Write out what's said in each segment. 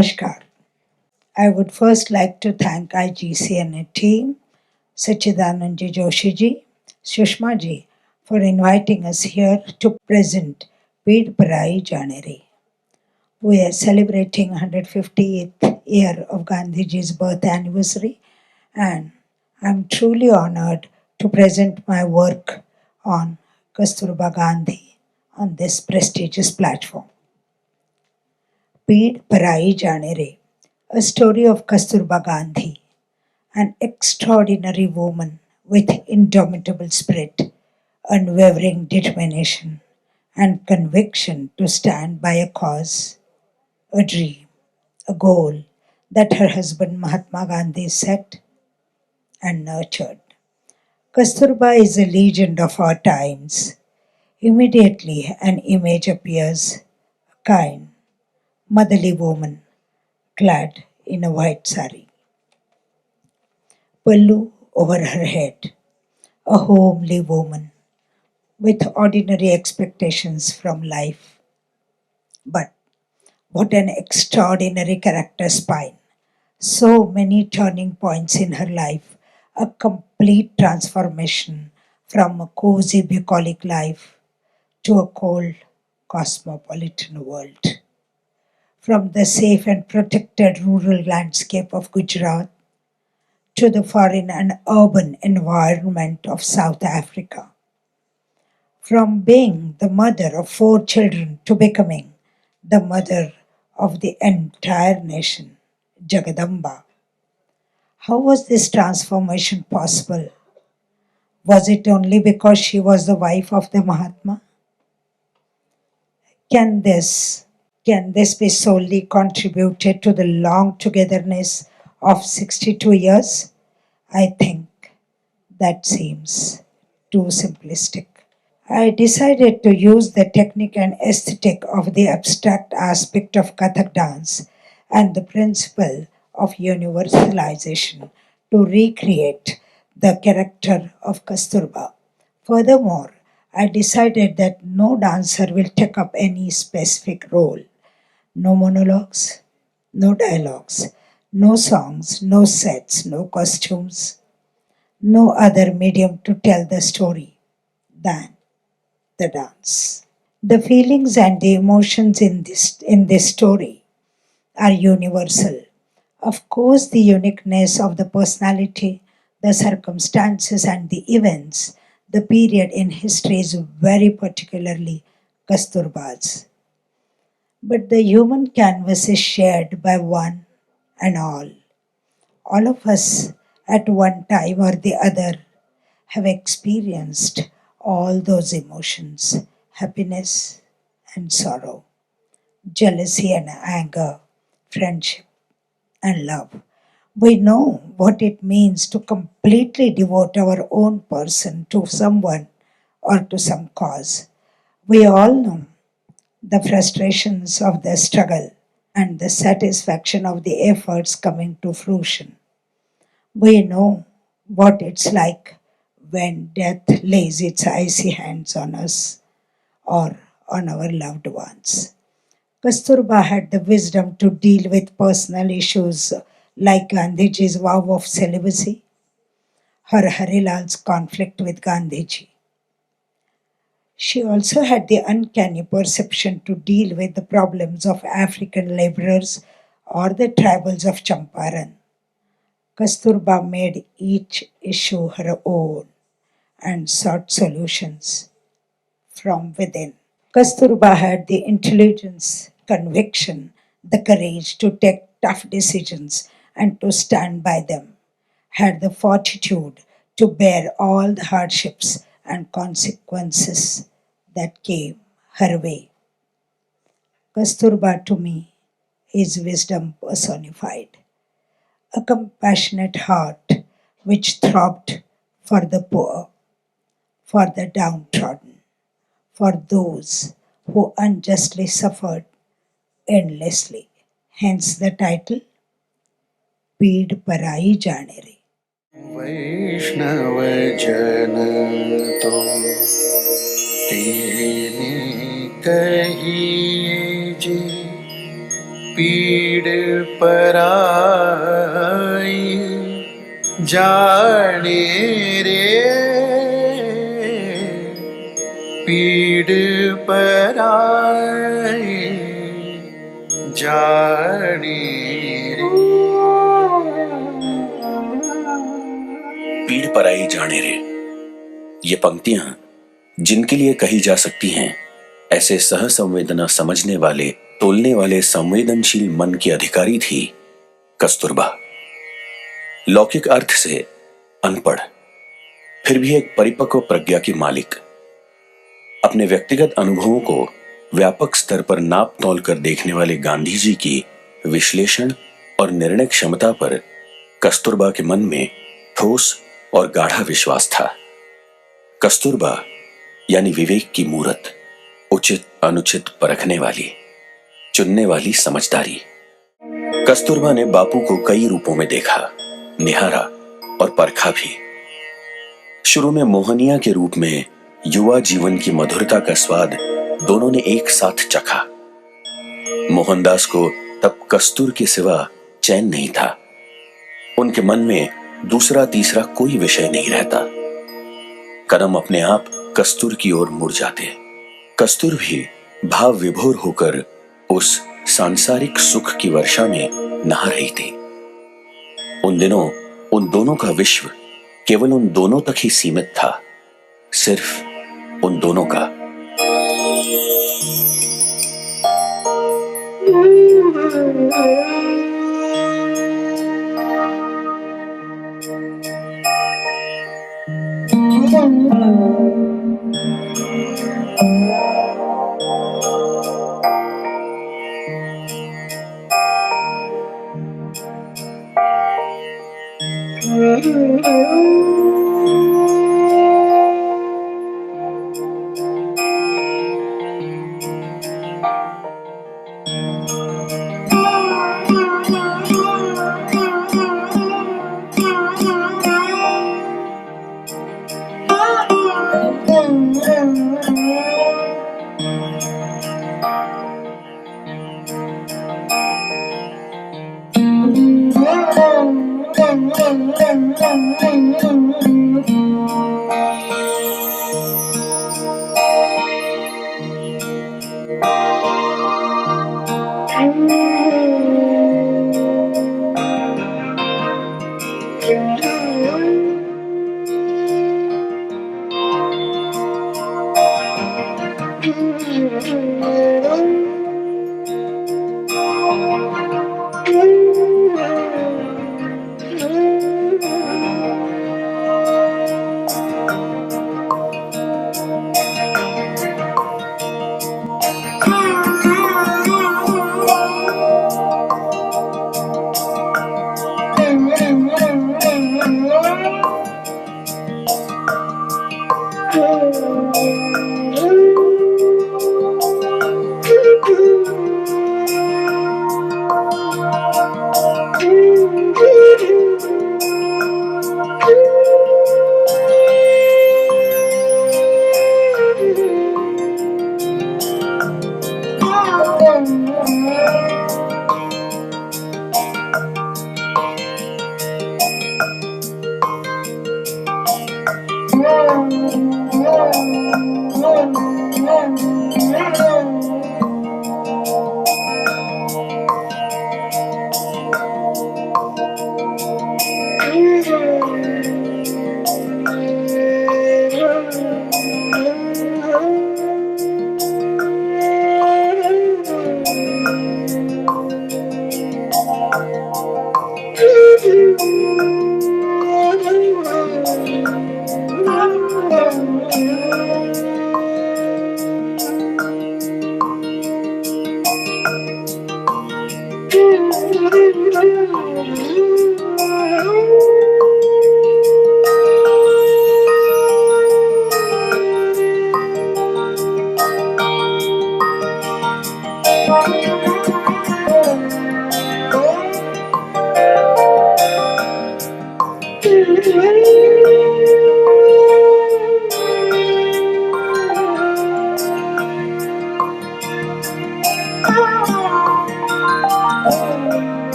Namaskar. I would first like to thank IGCNA team, Sachidanand Joshi ji, Sushma ji, for inviting us here to present Veed Parai Janere. We are celebrating 150th year of Gandhiji's birth anniversary, and I'm truly honored to present my work on Kasturba Gandhi on this prestigious platform. Veed Parai Janere, a story of Kasturba Gandhi, an extraordinary woman with indomitable spirit, unwavering determination, and conviction to stand by a cause, a dream, a goal that her husband Mahatma Gandhi set and nurtured. Kasturba is a legend of our times. Immediately, an image appears, a kind, motherly woman clad in a white sari, pallu over her head, a homely woman with ordinary expectations from life. But what an extraordinary character spine! So many turning points in her life, a complete transformation from a cozy bucolic life to a cold cosmopolitan world. From the safe and protected rural landscape of Gujarat to the foreign and urban environment of South Africa. From being the mother of four children to becoming the mother of the entire nation, Jagadamba. How was this transformation possible? Was it only because she was the wife of the Mahatma? Can this can this be solely contributed to the long togetherness of 62 years? I think that seems too simplistic. I decided to use the technique and aesthetic of the abstract aspect of Kathak dance and the principle of universalization to recreate the character of Kasturba. Furthermore, I decided that no dancer will take up any specific role. No monologues, no dialogues, no songs, no sets, no costumes, no other medium to tell the story than the dance. The feelings and the emotions in this story are universal. Of course, the uniqueness of the personality, the circumstances, and the events, the period in history is very particularly Kasturba's. But the human canvas is shared by one and all. All of us, at one time or the other, have experienced all those emotions, happiness and sorrow, jealousy and anger, friendship and love. We know what it means to completely devote our own person to someone or to some cause. We all know the frustrations of the struggle and the satisfaction of the efforts coming to fruition. We know what it's like when death lays its icy hands on us or on our loved ones. Kasturba had the wisdom to deal with personal issues like Gandhiji's vow of celibacy, her Harilal's conflict with Gandhiji. She also had the uncanny perception to deal with the problems of African laborers or the tribals of Champaran. Kasturba made each issue her own and sought solutions from within. Kasturba had the intelligence, conviction, the courage to take tough decisions and to stand by them, had the fortitude to bear all the hardships and consequences that came her way. Kasturba to me is wisdom personified, a compassionate heart which throbbed for the poor, for the downtrodden, for those who unjustly suffered endlessly. Hence the title Peed Parai Janere. वैष्णव जन तो तेने कहिए जी पीड़ पराई जाने रे पीड़ पराई जाने रे। पीड़ पराई जाने रे, ये पंक्तियां जिनके लिए कही जा सकती हैं, ऐसे सहसंवेदना समझने वाले, तोलने वाले संवेदनशील मन की अधिकारी थी कस्तूरबा। लौकिक अर्थ से अनपढ़, फिर भी एक परिपक्व प्रज्ञा की मालिक। अपने व्यक्तिगत अनुभवों को व्यापक स्तर पर नाप तौल कर देखने वाले गांधी जी की विश्लेषण और निर्णय क्षमता पर कस्तूरबा के मन में ठोस और गाढ़ा विश्वास था। कस्तूरबा यानी विवेक की मूरत, उचित अनुचित परखने वाली, चुनने वाली समझदारी। कस्तूरबा ने बापू को कई रूपों में देखा, निहारा और परखा भी। शुरू में मोहनिया के रूप में युवा जीवन की मधुरता का स्वाद दोनों ने एक साथ चखा। मोहनदास को तब कस्तूर के सिवा चैन नहीं था। उनके मन में दूसरा तीसरा कोई विषय नहीं रहता। कदम अपने आप कस्तूर की ओर मुड़ जाते। कस्तूर भी भाव विभोर होकर उस सांसारिक सुख की वर्षा में नहा रही थी। उन दिनों उन दोनों का विश्व केवल उन दोनों तक ही सीमित था, सिर्फ उन दोनों का।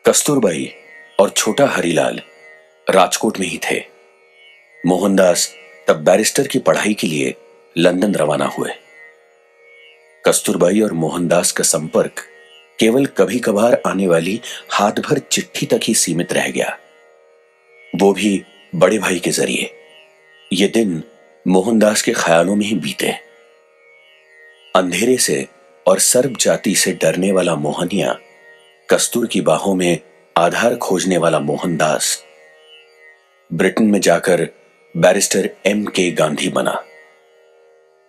कस्तूरबाई और छोटा हरीलाल राजकोट में ही थे। मोहनदास तब बैरिस्टर की पढ़ाई के लिए लंदन रवाना हुए। कस्तूरबाई और मोहनदास का संपर्क केवल कभी कभार आने वाली हाथ भर चिट्ठी तक ही सीमित रह गया, वो भी बड़े भाई के जरिए। ये दिन मोहनदास के ख्यालों में ही बीते। अंधेरे से और सर्प जाति से डरने वाला मोहनिया, कस्तूर की बाहों में आधार खोजने वाला मोहनदास, ब्रिटेन में जाकर बैरिस्टर M.K. गांधी बना।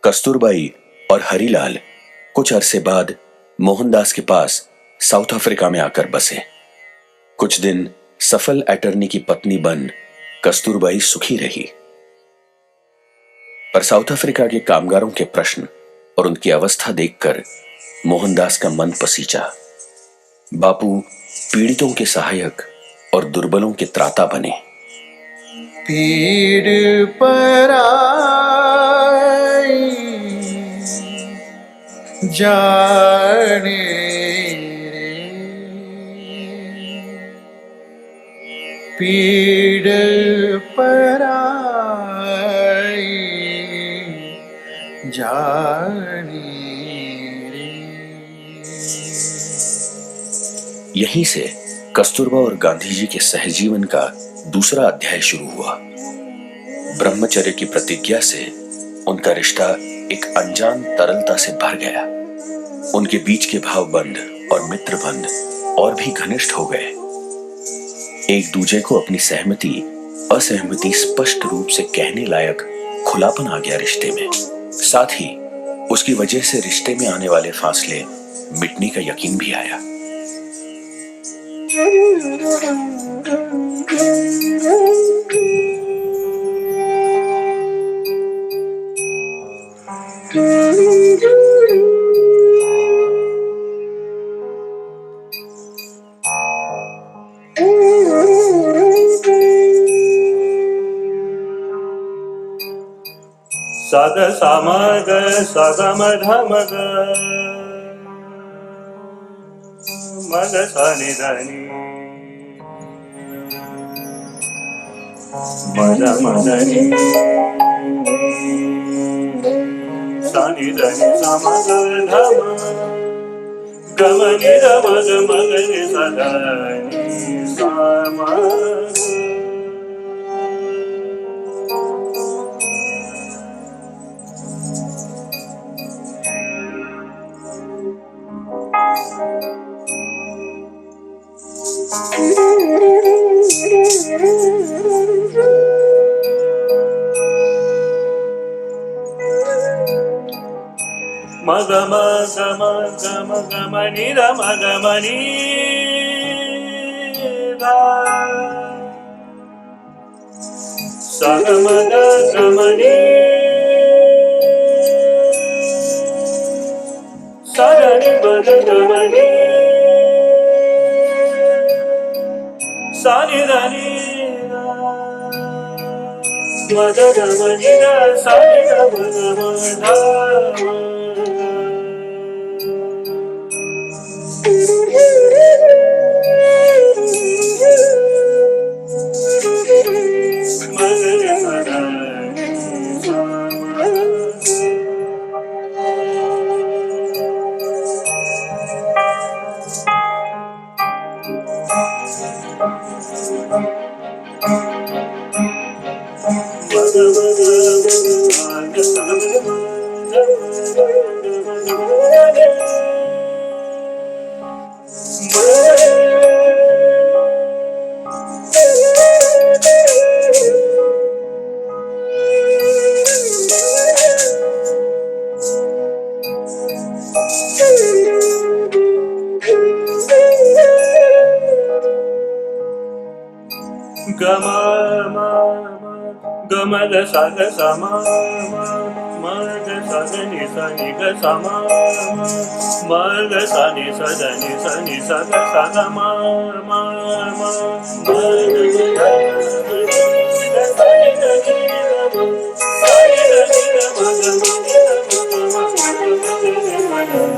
कस्तूरबाई और हरीलाल कुछ अरसे बाद मोहनदास के पास साउथ अफ्रीका में आकर बसे। कुछ दिन सफल अटर्नी की पत्नी बन कस्तूरबाई सुखी रही, पर साउथ अफ्रीका के कामगारों के प्रश्न और उनकी अवस्था देखकर मोहनदास का मन पसीजा। बापू पीड़ितों के सहायक और दुर्बलों के त्राता बने। पीड़ पराई जाने रे, पीड़ पराई जाने रे। यहीं से कस्तूरबा और गांधी जी के सहजीवन का दूसरा अध्याय शुरू हुआ। ब्रह्मचर्य की प्रतिज्ञा से उनका रिश्ता एक अनजान तरलता से भर गया। उनके बीच के भावबंध और मित्रबंध और भी घनिष्ठ हो गए। एक दूजे को अपनी सहमति असहमति स्पष्ट रूप से कहने लायक खुलापन आ गया रिश्ते में। साथ ही उसकी वजह से रिश्ते में आने वाले फासले मिटने का यकीन भी आया। सद समग सगम धमग मग सनि धनि मद मदनि सनि धनि समग धम गमनि धमग मगनि सदनि समग। मग मग मग मग मनी र मग मनी गा सा ग मग मनी सा ग मग मनी सा नि ध नि मग मनी गा सा नि ग मग धा गम ग सा ग सा म म ग सा ग नि सा नि ग सा म म ग सा नि सा ध नि सा नि सा ग सा ग म म म ग ग ग ग सा नि ग नि ग म सा नि ग नि ग म ग म नि ग म ग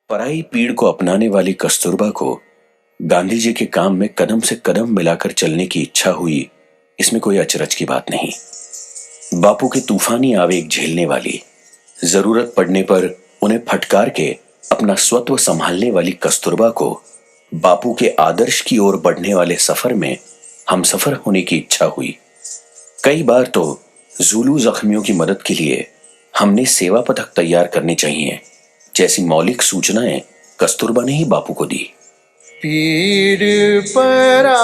पराई पीड़ को अपनाने वाली कस्तूरबा को गांधी जी के काम में कदम से कदम मिलाकर चलने की इच्छा हुई, इसमें कोई अचरज की बात नहीं। बापू के तूफानी आवेग झेलने वाली, जरूरत पड़ने पर उन्हें फटकार के अपना स्वत्व संभालने वाली कस्तूरबा को बापू के आदर्श की ओर बढ़ने वाले सफर में हमसफर होने की इच्छा हुई। कई बार तो जुलू जख्मियों की मदद के लिए हमने सेवा पथक तैयार करने चाहिए, जैसी मौलिक सूचनाएं कस्तूरबा ने ही बापू को दी। पीड़ पराई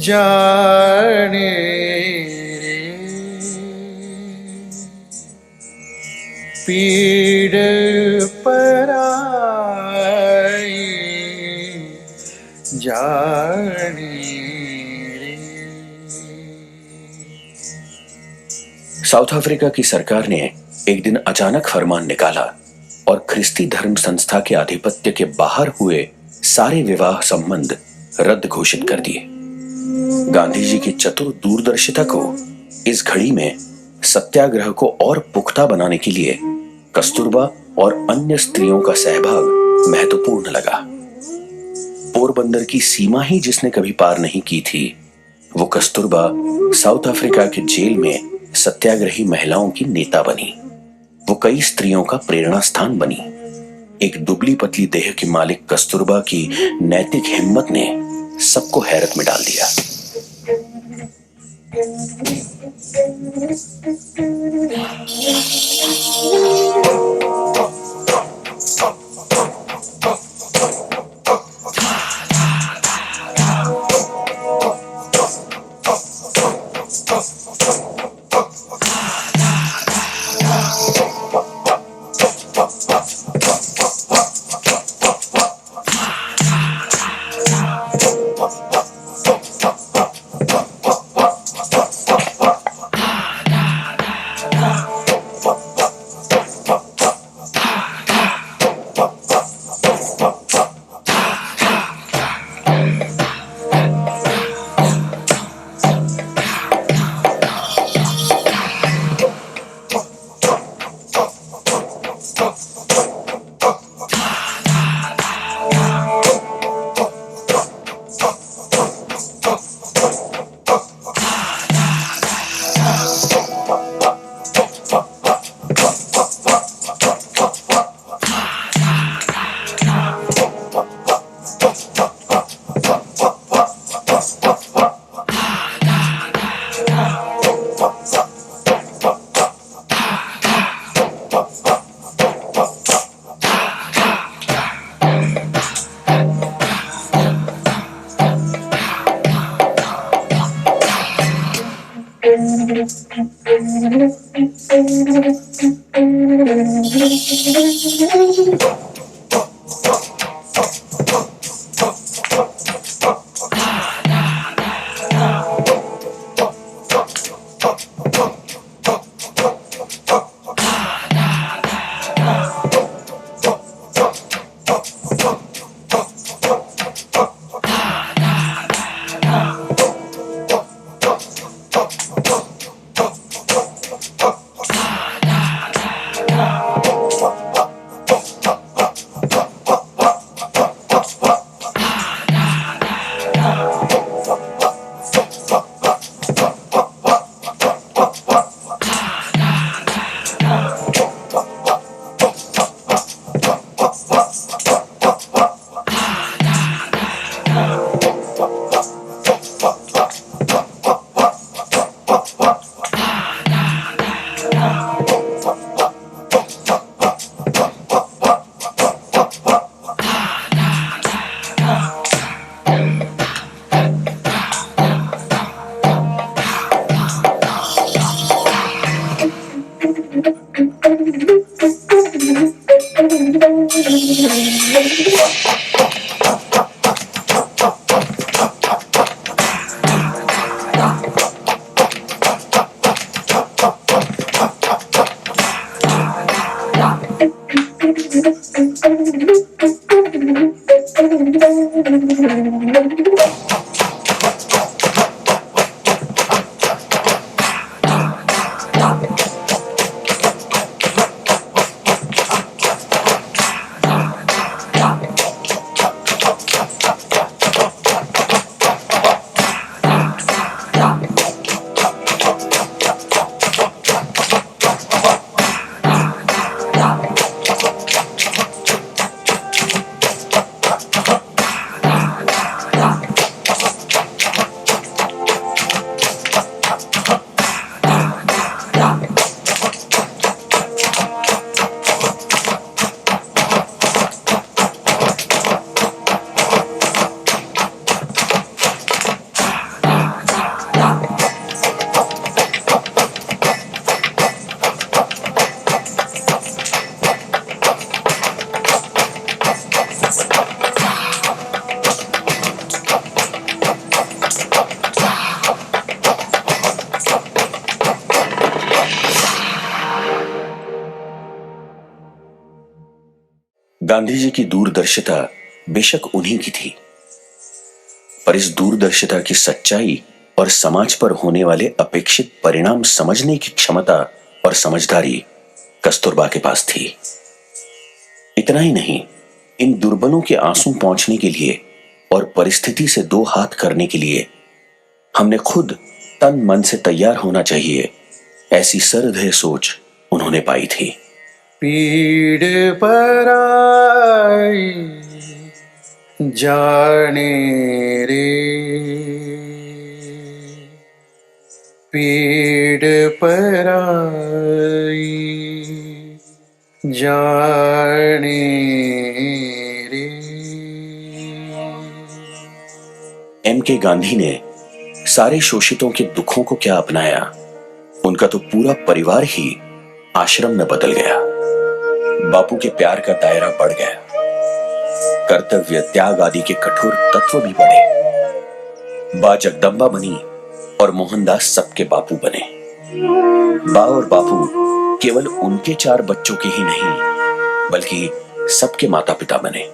जाने रे, पीड़ पराई जाने रे। साउथ अफ्रीका की सरकार ने एक दिन अचानक फरमान निकाला और ख्रिस्ती धर्म संस्था के आधिपत्य के बाहर हुए सारे विवाह संबंध रद्द घोषित कर दिए। गांधी जी की चतुर दूरदर्शिता को इस घड़ी में सत्याग्रह को और पुख्ता बनाने के लिए कस्तूरबा और अन्य स्त्रियों का सहभाग महत्वपूर्ण लगा। पोरबंदर की सीमा ही जिसने कभी पार नहीं की थी, वो कस्तूरबा साउथ अफ्रीका के जेल में सत्याग्रही महिलाओं की नेता बनी। वो कई स्त्रियों का प्रेरणा स्थान बनी। एक दुबली पतली देह की मालिक कस्तूरबा की नैतिक हिम्मत ने सबको हैरत में डाल दिया। गांधी जी की दूरदर्शिता बेशक उन्हीं की थी, पर इस दूरदर्शिता की सच्चाई और समाज पर होने वाले अपेक्षित परिणाम समझने की क्षमता और समझदारी कस्तूरबा के पास थी। इतना ही नहीं, इन दुर्बलों के आंसू पहुंचने के लिए और परिस्थिति से दो हाथ करने के लिए हमने खुद तन मन से तैयार होना चाहिए, ऐसी सरदय सोच उन्होंने पाई थी। पीड़ पराई जाने रे, पीड़ पराई जाने रे। M.K. गांधी ने सारे शोषितों के दुखों को क्या अपनाया, उनका तो पूरा परिवार ही आश्रम में बदल गया। बापू के प्यार का दायरा बढ़ गया, कर्तव्य त्याग आदि के कठोर तत्व भी बढ़े। बा जगदम्बा बनी और मोहनदास सबके बापू बने। बा और बापू केवल उनके 4 बच्चों के ही नहीं, बल्कि सबके माता पिता बने।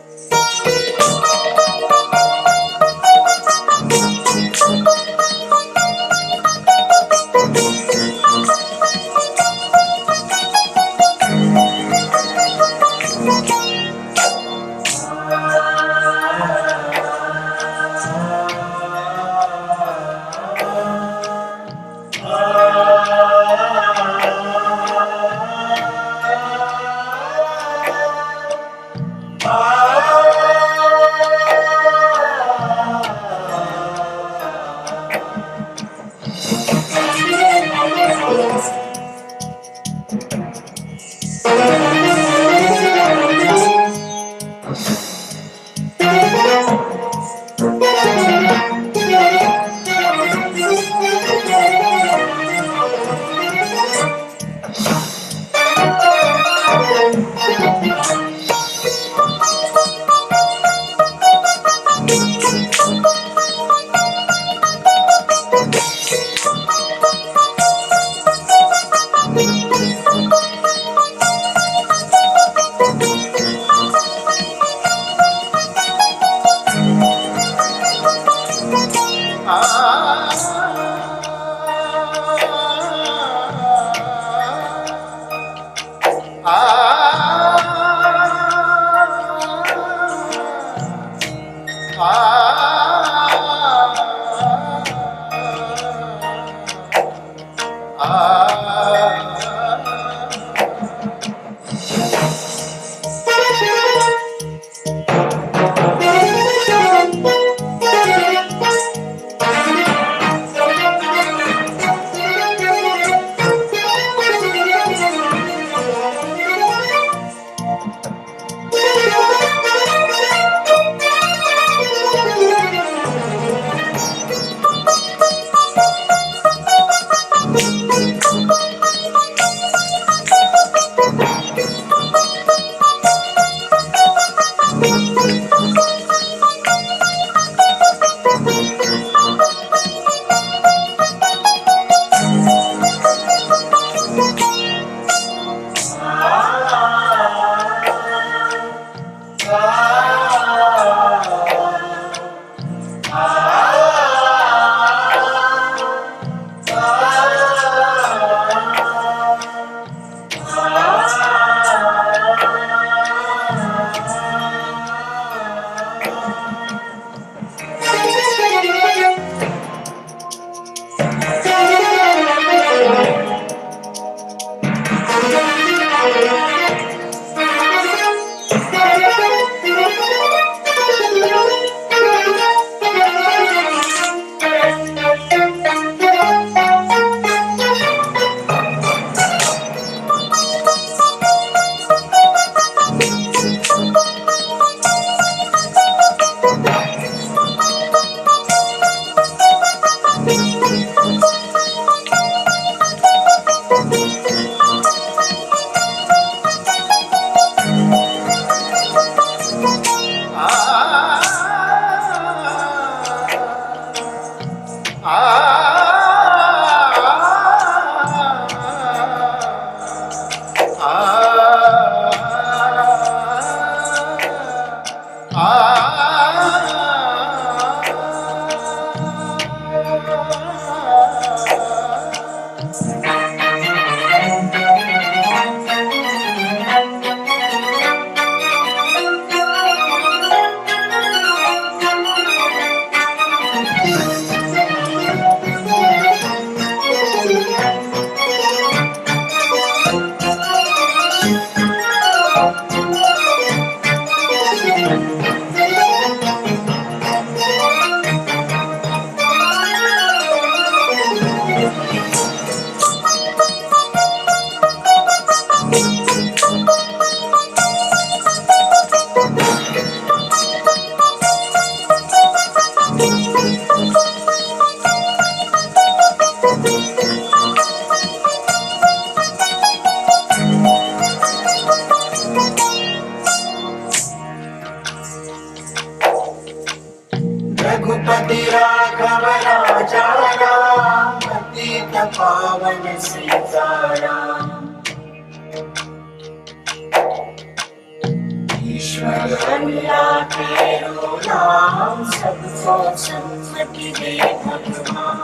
अल्लाह तेरो नाम सबको सन्मति दे भगवान।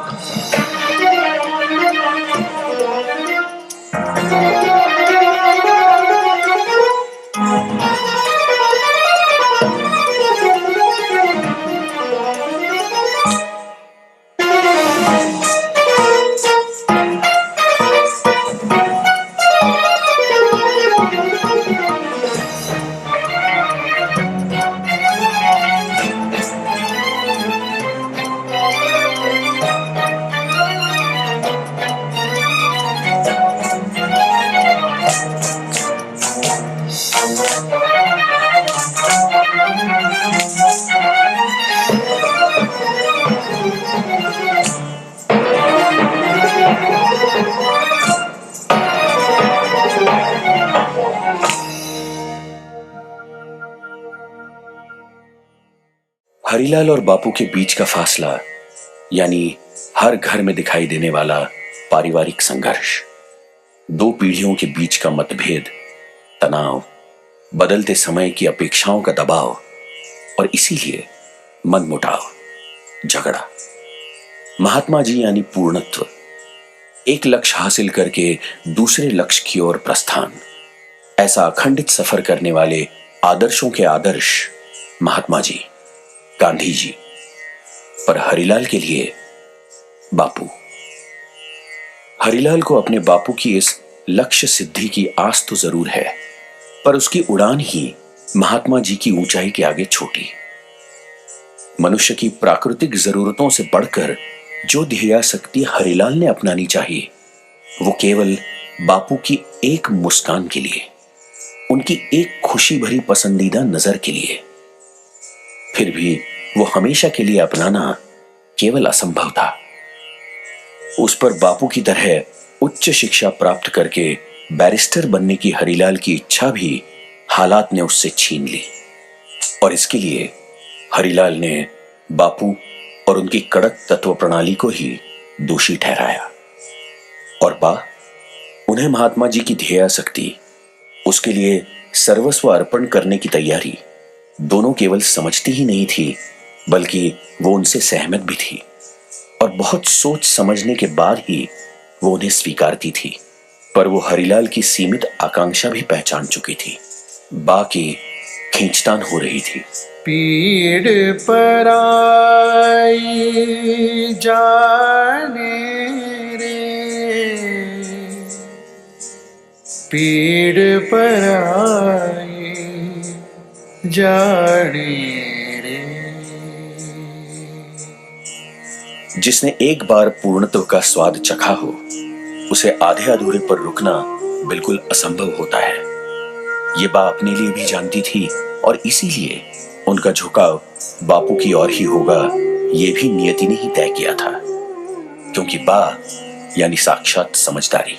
हरिलाल और बापू के बीच का फासला, यानी हर घर में दिखाई देने वाला पारिवारिक संघर्ष, दो पीढ़ियों के बीच का मतभेद, तनाव, बदलते समय की अपेक्षाओं का दबाव और इसीलिए मनमुटाव, झगड़ा। महात्मा जी यानी पूर्णत्व, एक लक्ष्य हासिल करके दूसरे लक्ष्य की ओर प्रस्थान, ऐसा अखंडित सफर करने वाले आदर्शों के आदर्श महात्मा जी, गांधी जी। पर हरिलाल के लिए बापू। हरिलाल को अपने बापू की इस लक्ष्य सिद्धि की आस तो जरूर है, पर उसकी उड़ान ही महात्मा जी की ऊंचाई के आगे छोटी। मनुष्य की प्राकृतिक जरूरतों से बढ़कर जो ध्येयासक्ति हरिलाल ने अपनानी चाहिए, वो केवल बापू की एक मुस्कान के लिए, उनकी एक खुशी भरी पसंदीदा नजर के लिए। फिर भी वो हमेशा के लिए अपनाना केवल असंभव था। उस पर बापू की तरह उच्च शिक्षा प्राप्त करके बैरिस्टर बनने की हरिलाल की इच्छा भी हालात ने उससे छीन ली, और इसके लिए हरिलाल ने बापू और उनकी कड़क तत्व प्रणाली को ही दोषी ठहराया। और उन्हें महात्मा जी की ध्येयासक्ति, उसके लिए सर्वस्व अर्पण करने की तैयारी, दोनों केवल समझती ही नहीं थी, बल्कि वो उनसे सहमत भी थी, और बहुत सोच समझने के बाद ही वो उन्हें स्वीकारती थी। पर वो हरिलाल की सीमित आकांक्षा भी पहचान चुकी थी, की खींचतान हो रही थी। पीड़ पराई जाने रे, पीड़ पराई जाने रे। जिसने एक बार पूर्णत्व का स्वाद चखा हो, उसे आधे अधूरे पर रुकना बिल्कुल असंभव होता है। ये बा अपने लिए भी जानती थी, और इसीलिए उनका झुकाव बापू की ओर ही होगा, ये भी नियति ने ही तय किया था, क्योंकि बा यानी साक्षात समझदारी।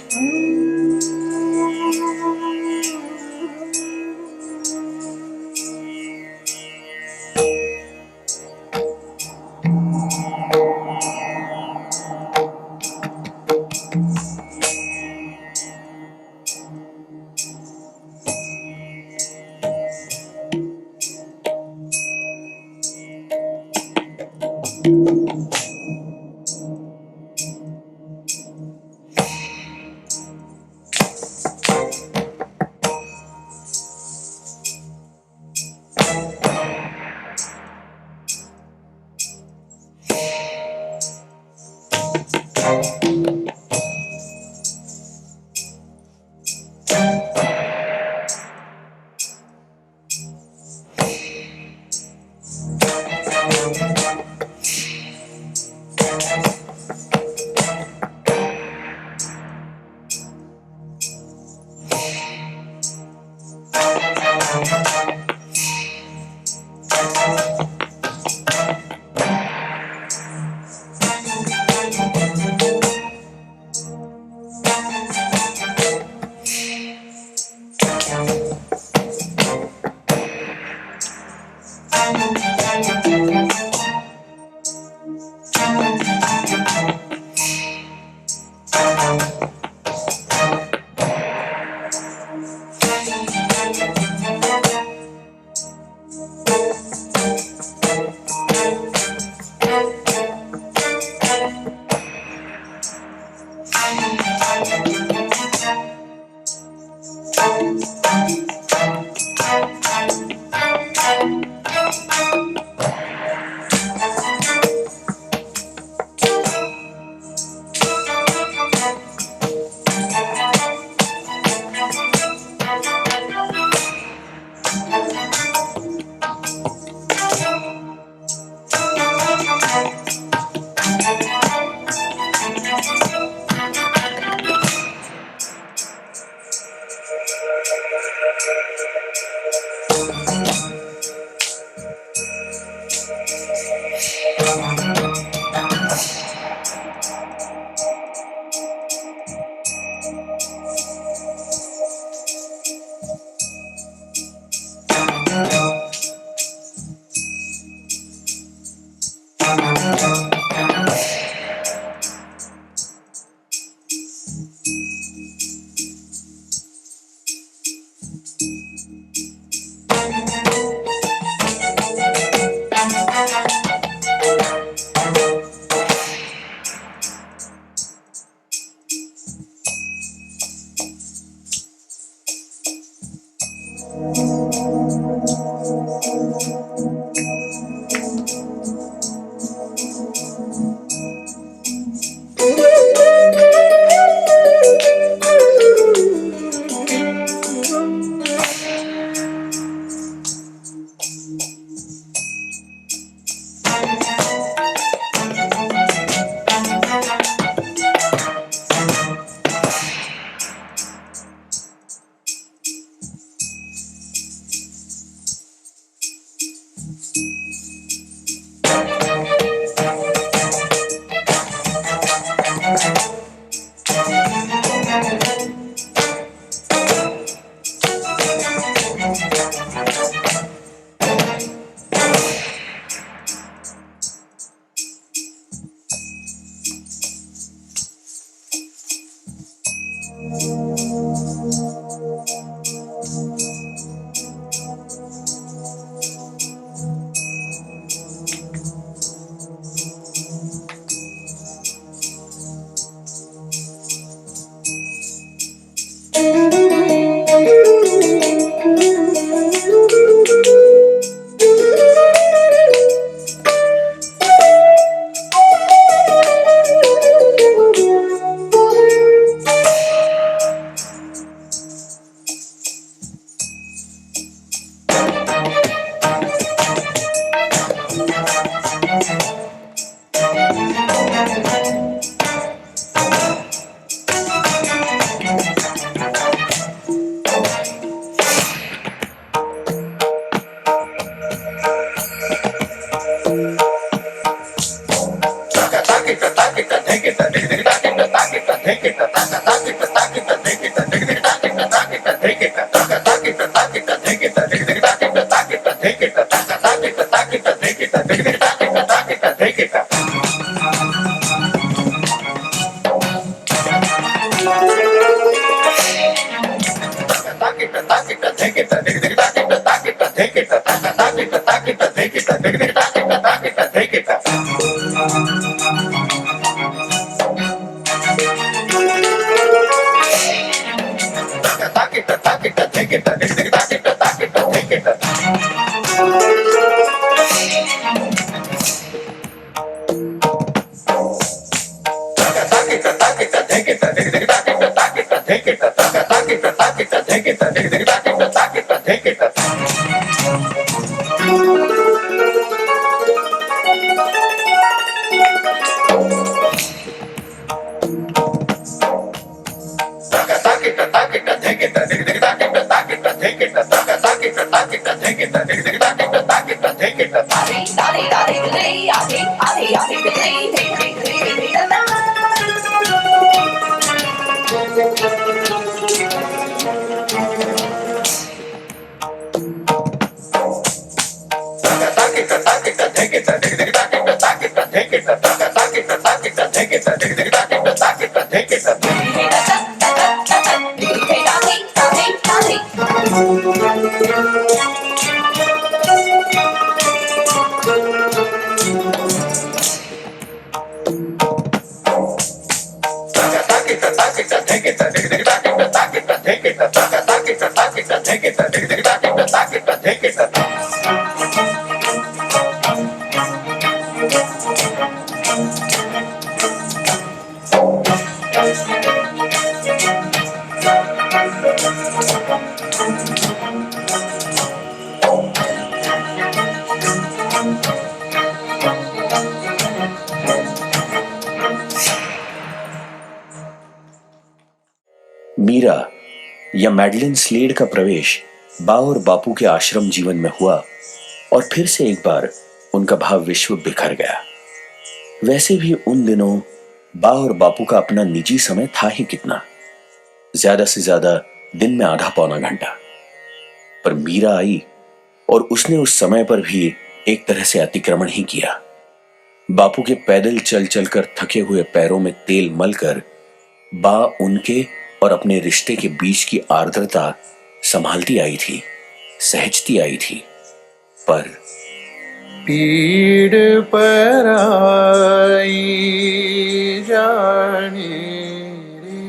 मीरा या मैडलिन स्लेड का प्रवेश बा और बापू के आश्रम जीवन में हुआ और फिर से एक बार उनका भाव विश्व बिखर गया। वैसे भी उन दिनों बा और बापू का अपना निजी समय था ही कितना, ज्यादा से ज्यादा दिन में आधा पौना घंटा। पर मीरा आई और उसने उस समय पर भी एक तरह से अतिक्रमण ही किया। बापू के पैदल चल चलकर थके हुए पैरों में तेल मलकर बा उनके और अपने रिश्ते के बीच की आर्द्रता संभालती आई थी, सहजती आई थी। पर पीड़ पराई जाने रे,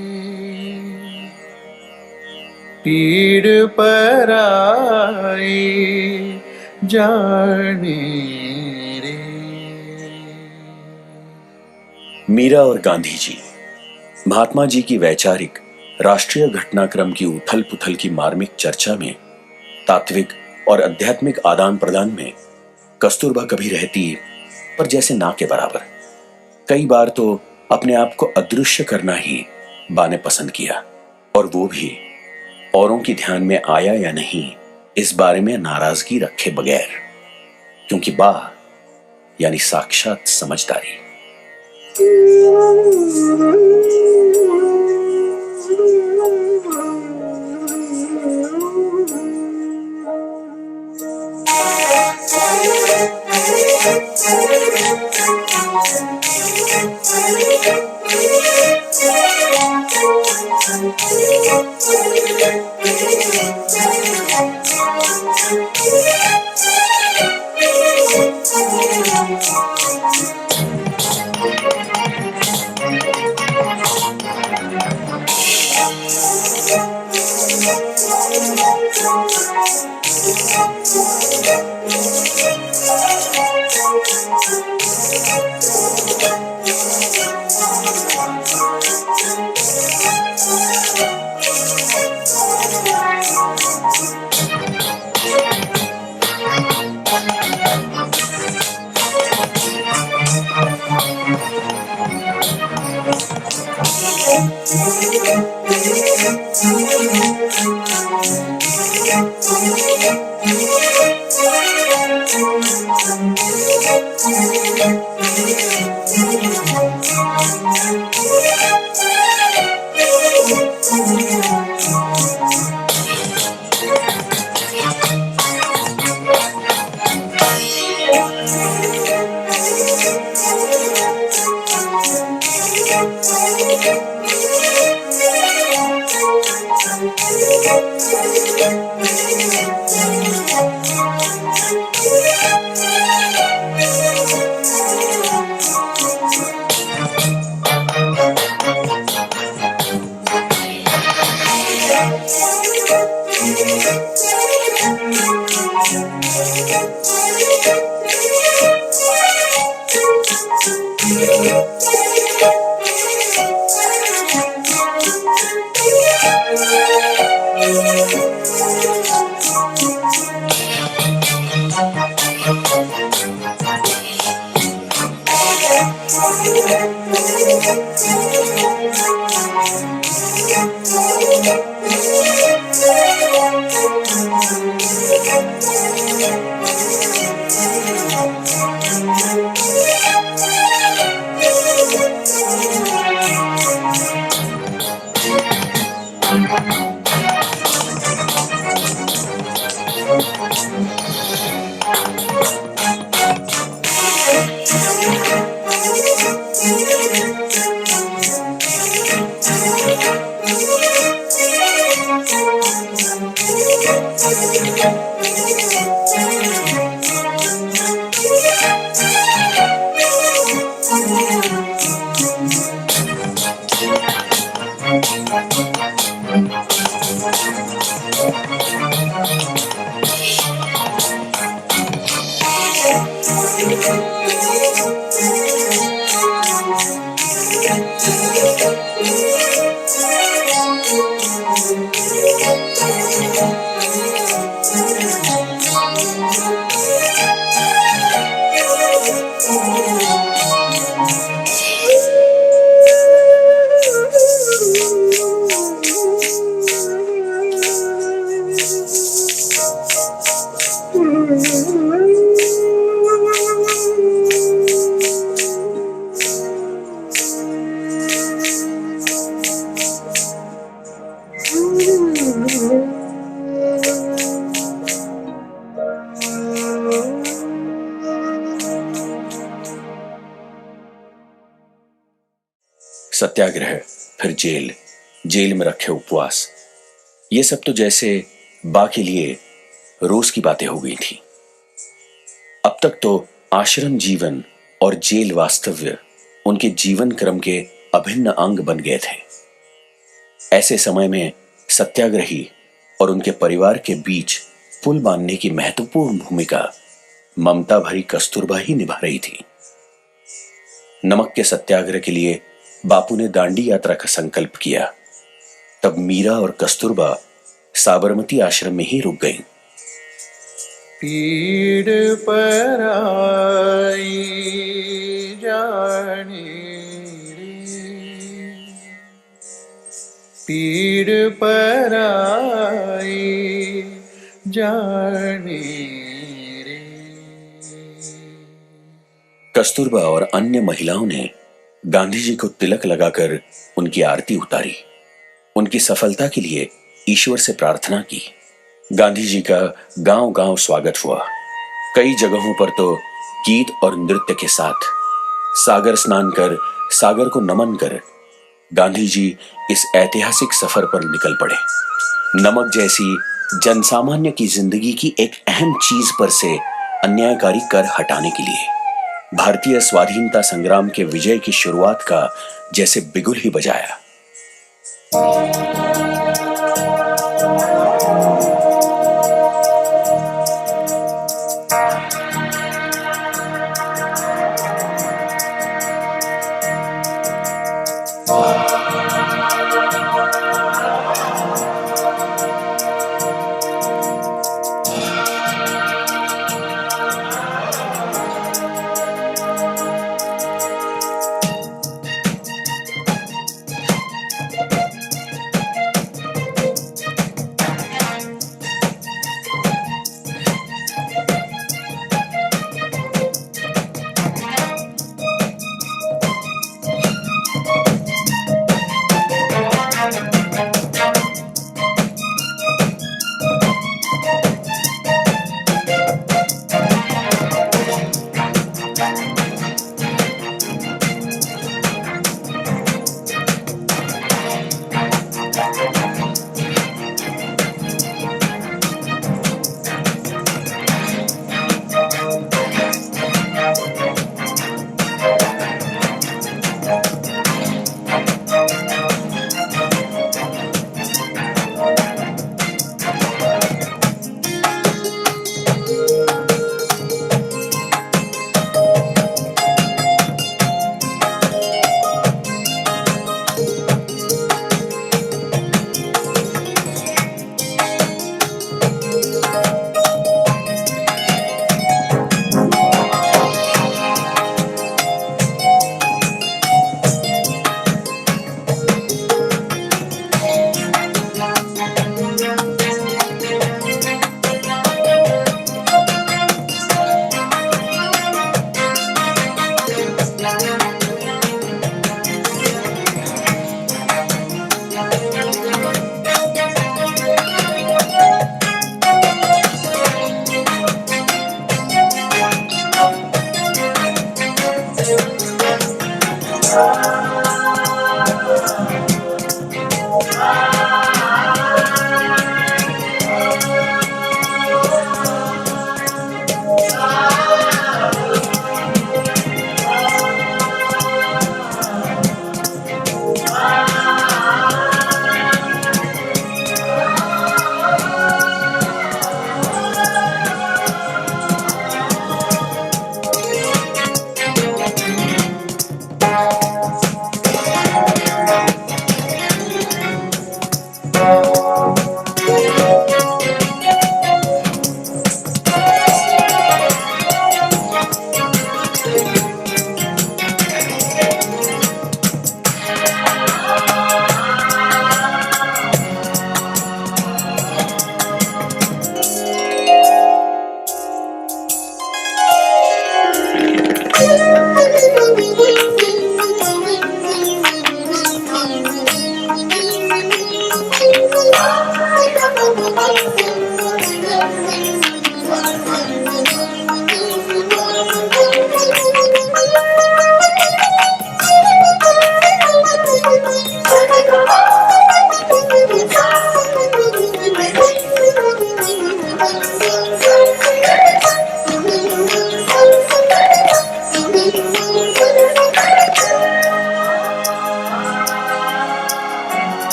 पीड़ पराई जाने रे। मीरा और गांधी जी, महात्मा जी की वैचारिक राष्ट्रीय घटनाक्रम की उथल पुथल की मार्मिक चर्चा में, तात्विक और आध्यात्मिक आदान प्रदान में कस्तूरबा कभी रहती पर जैसे ना के बराबर। कई बार तो अपने आप को अदृश्य करना ही बा ने पसंद किया, और वो भी औरों की ध्यान में आया या नहीं इस बारे में नाराजगी रखे बगैर, क्योंकि बा यानी साक्षात समझदारी। सत्याग्रह, फिर जेल, जेल में रखे उपवास, ये सब तो जैसे बा के लिए रोज की बातें हो गई थी। अब तक तो आश्रम जीवन और जेल वास्तव्य उनके जीवन क्रम के अभिन्न अंग बन गए थे। ऐसे समय में सत्याग्रही और उनके परिवार के बीच पुल बांधने की महत्वपूर्ण भूमिका ममता भरी कस्तूरबा ही निभा रही थी। नमक के सत्याग्रह के लिए बापू ने दांडी यात्रा का संकल्प किया। तब मीरा और कस्तूरबा साबरमती आश्रम में ही रुक गईं। पीड़ पराई जाने रे, पीड़ पराई जाने रे। कस्तूरबा और अन्य महिलाओं ने गांधी जी को तिलक लगाकर उनकी आरती उतारी, उनकी सफलता के लिए ईश्वर से प्रार्थना की। गांधी जी का गांव गांव स्वागत हुआ। कई जगहों पर तो गीत और नृत्य के साथ सागर स्नान कर, सागर को नमन कर गांधी जी इस ऐतिहासिक सफर पर निकल पड़े। नमक जैसी जनसामान्य की जिंदगी की एक अहम चीज पर से अन्यायकारी कर हटाने के लिए भारतीय स्वाधीनता संग्राम के विजय की शुरुआत का जैसे बिगुल ही बजाया।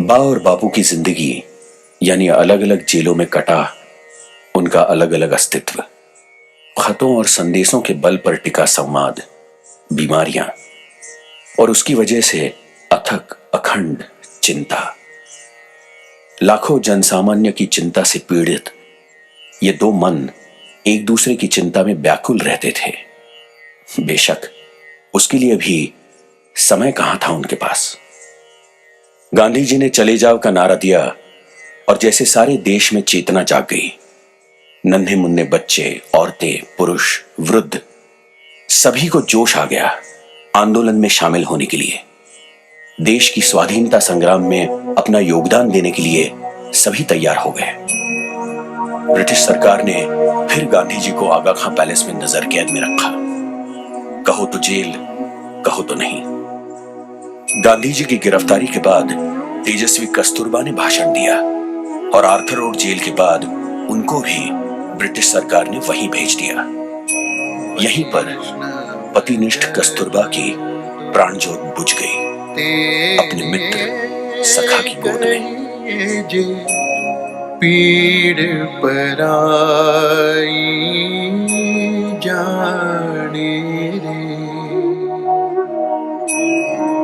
बा और बापू की जिंदगी यानी अलग अलग जेलों में कटा उनका अलग अलग अस्तित्व, खतों और संदेशों के बल पर टिका संवाद, बीमारियां और उसकी वजह से अथक अखंड चिंता। लाखों जनसामान्य की चिंता से पीड़ित ये दो मन एक दूसरे की चिंता में व्याकुल रहते थे। बेशक उसके लिए भी समय कहां था उनके पास। गांधी जी ने चले जाओ का नारा दिया और जैसे सारे देश में चेतना जाग गई। नन्हे मुन्ने बच्चे, औरतें, पुरुष, वृद्ध सभी को जोश आ गया आंदोलन में शामिल होने के लिए। देश की स्वाधीनता संग्राम में अपना योगदान देने के लिए सभी तैयार हो गए। ब्रिटिश सरकार ने फिर गांधी जी को आगा खां पैलेस में नजर कैद में रखा। कहो तो जेल, कहो तो नहीं। गांधी जी की गिरफ्तारी के बाद तेजस्वी कस्तूरबा ने भाषण दिया और आर्थर रोड जेल के बाद उनको भी ब्रिटिश सरकार ने वहीं भेज दिया। यहीं पर पतिनिष्ठ कस्तूरबा की प्राण ज्योत बुझ गई अपने मित्र सखा की गोद में। पीड़ पराई जाने रे,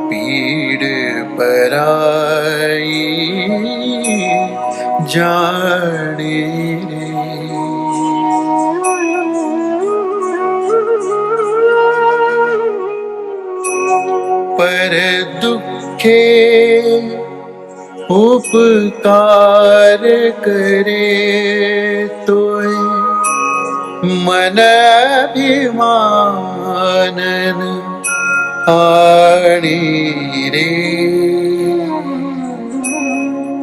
पीड़ पराई जाने रे। पर दुखे उपकार करे तोय मन अभिमानन आणी रे,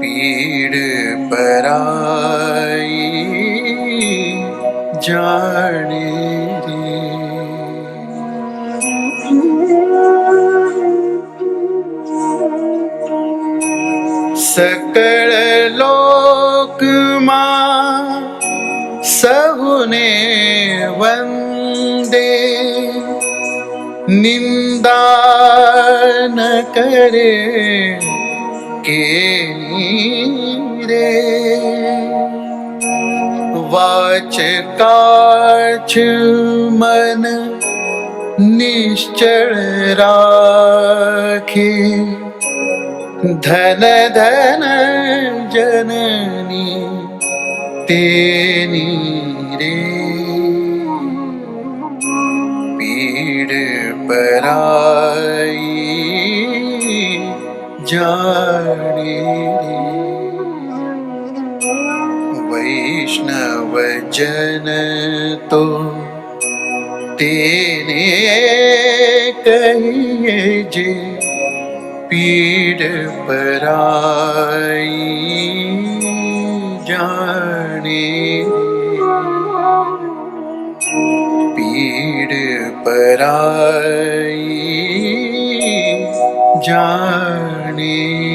पीड़ पराई जाने रे। सकल लोक मां सहुने वंदे, निंदा करे के रे वाच काछ मन निश्चल राखे धन धन जननी तेनी रे पीड़ पराई जाने रे वैष्णव जन तो तेने कहिए जे पीड़ पराई जाने पीड़ पराई जाने